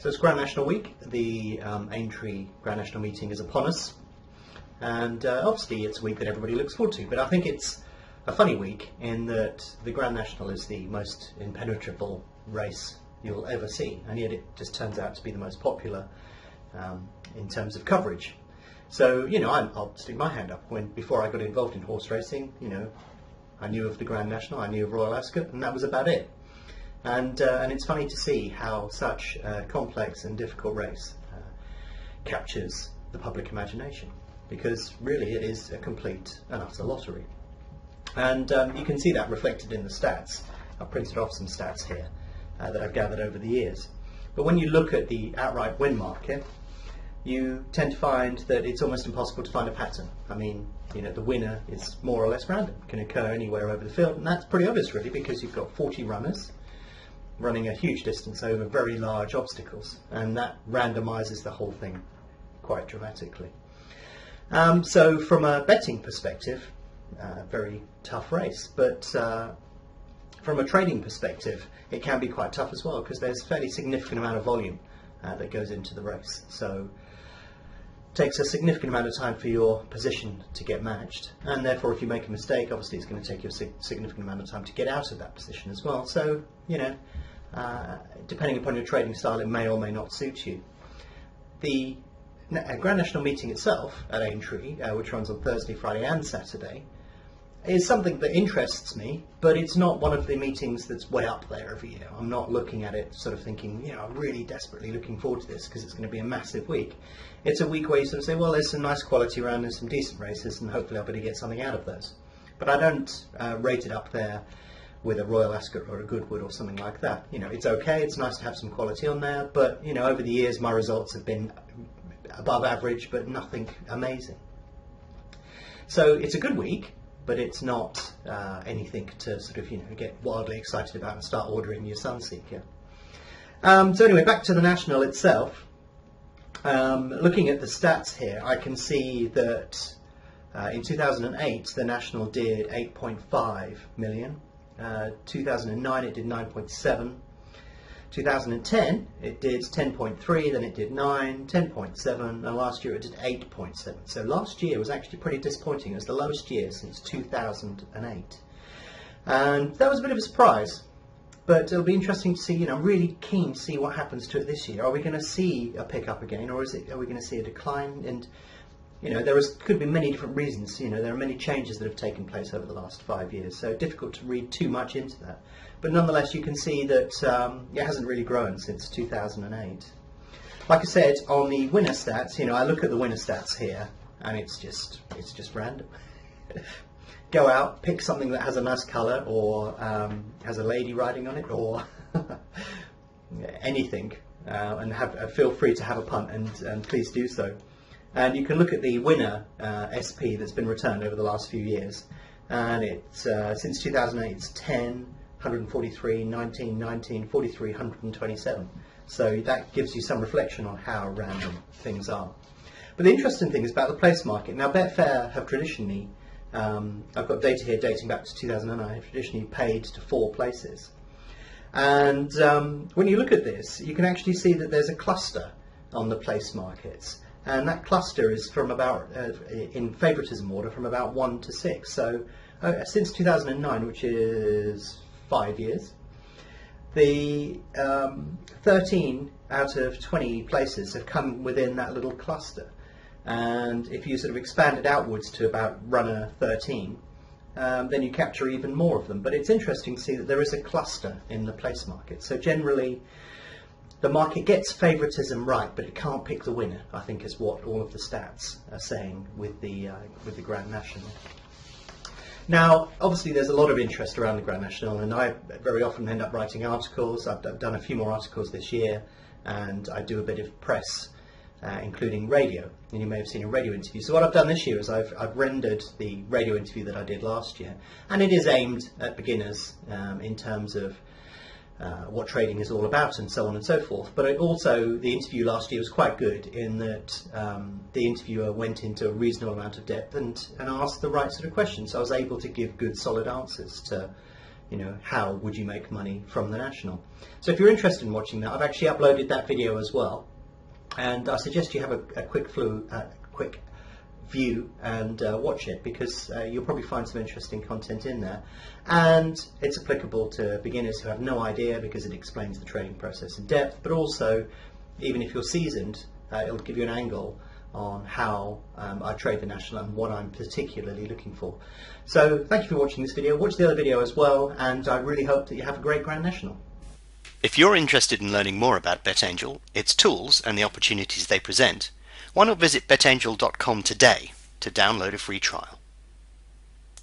So it's Grand National week. The Aintree Grand National meeting is upon us, and obviously it's a week that everybody looks forward to. But I think it's a funny week in that the Grand National is the most impenetrable race you'll ever see, and yet it just turns out to be the most popular in terms of coverage. So, you know, I'll stick my hand up. Before I got involved in horse racing, you know, I knew of the Grand National, I knew of Royal Ascot, and that was about it. And it's funny to see how such a complex and difficult race captures the public imagination, because really it is a complete and utter lottery. And you can see that reflected in the stats. I've printed off some stats here that I've gathered over the years. But when you look at the outright win market, you tend to find that it's almost impossible to find a pattern. I mean, you know, the winner is more or less random, can occur anywhere over the field, and that's pretty obvious really, because you've got 40 runners running a huge distance over very large obstacles, and that randomizes the whole thing quite dramatically. So from a betting perspective, very tough race, but from a trading perspective it can be quite tough as well, because there's a fairly significant amount of volume that goes into the race. So it takes a significant amount of time for your position to get matched, and therefore if you make a mistake, obviously it's going to take you a significant amount of time to get out of that position as well. So, you know, depending upon your trading style, it may or may not suit you. The Grand National meeting itself at Aintree, which runs on Thursday, Friday and Saturday, is something that interests me, but it's not one of the meetings that's way up there every year. I'm not looking at it sort of thinking, you know, I'm really desperately looking forward to this because it's going to be a massive week. It's a week where you sort of say, well, there's some nice quality around, there's some decent races, and hopefully I'll be able to get something out of those. But I don't rate it up there with a Royal Ascot or a Goodwood or something like that. You know, it's okay, it's nice to have some quality on there, but, you know, over the years my results have been above average, but nothing amazing. So it's a good week, but it's not anything to sort of, you know, get wildly excited about and start ordering your Sunseeker. So anyway, back to the National itself. Looking at the stats here, I can see that in 2008 the National did 8.5 million. 2009 it did 9.7. 2010 it did 10.3, then it did 9, 10.7, and last year it did 8.7. So last year was actually pretty disappointing. It was the lowest year since 2008. And that was a bit of a surprise, but it'll be interesting to see. You know, I'm really keen to see what happens to it this year. Are we going to see a pick-up again, or are we going to see a decline? And you know, could be many different reasons. You know, there are many changes that have taken place over the last 5 years, so difficult to read too much into that. But nonetheless, you can see that it hasn't really grown since 2008. Like I said, on the winner stats, you know, I look at the winner stats here, and it's just random. Go out, pick something that has a nice colour, or has a lady riding on it, or anything, and feel free to have a punt, and please do so. And you can look at the winner SP that's been returned over the last few years, and it's since 2008 it's 10, 143, 19, 19, 43, 127. So that gives you some reflection on how random things are. But the interesting thing is about the place market. Now, Betfair have traditionally, I've got data here dating back to 2009, have traditionally paid to 4 places. And when you look at this, you can actually see that there's a cluster on the place markets. And that cluster is from about, in favouritism order, from about 1 to 6. So since 2009, which is 5 years, the 13 out of 20 places have come within that little cluster. And if you sort of expand it outwards to about runner 13, then you capture even more of them. But it's interesting to see that there is a cluster in the place market. So generally, the market gets favouritism right, but it can't pick the winner, I think, is what all of the stats are saying with the Grand National. Now, obviously there's a lot of interest around the Grand National, and I very often end up writing articles. I've done a few more articles this year, and I do a bit of press, including radio, and you may have seen a radio interview. So what I've done this year is I've rendered the radio interview that I did last year, and it is aimed at beginners in terms of what trading is all about and so on and so forth. But the interview last year was quite good in that the interviewer went into a reasonable amount of depth and asked the right sort of questions. So I was able to give good solid answers to how would you make money from the National. So if you're interested in watching that, I've actually uploaded that video as well, and I suggest you have a quick view and watch it, because you'll probably find some interesting content in there, and it's applicable to beginners who have no idea, because it explains the trading process in depth, but also even if you're seasoned, it'll give you an angle on how I trade the National and what I'm particularly looking for. So thank you for watching this video. Watch the other video as well, and I really hope that you have a great Grand National. If you're interested in learning more about BetAngel, its tools and the opportunities they present, why not visit betangel.com today to download a free trial.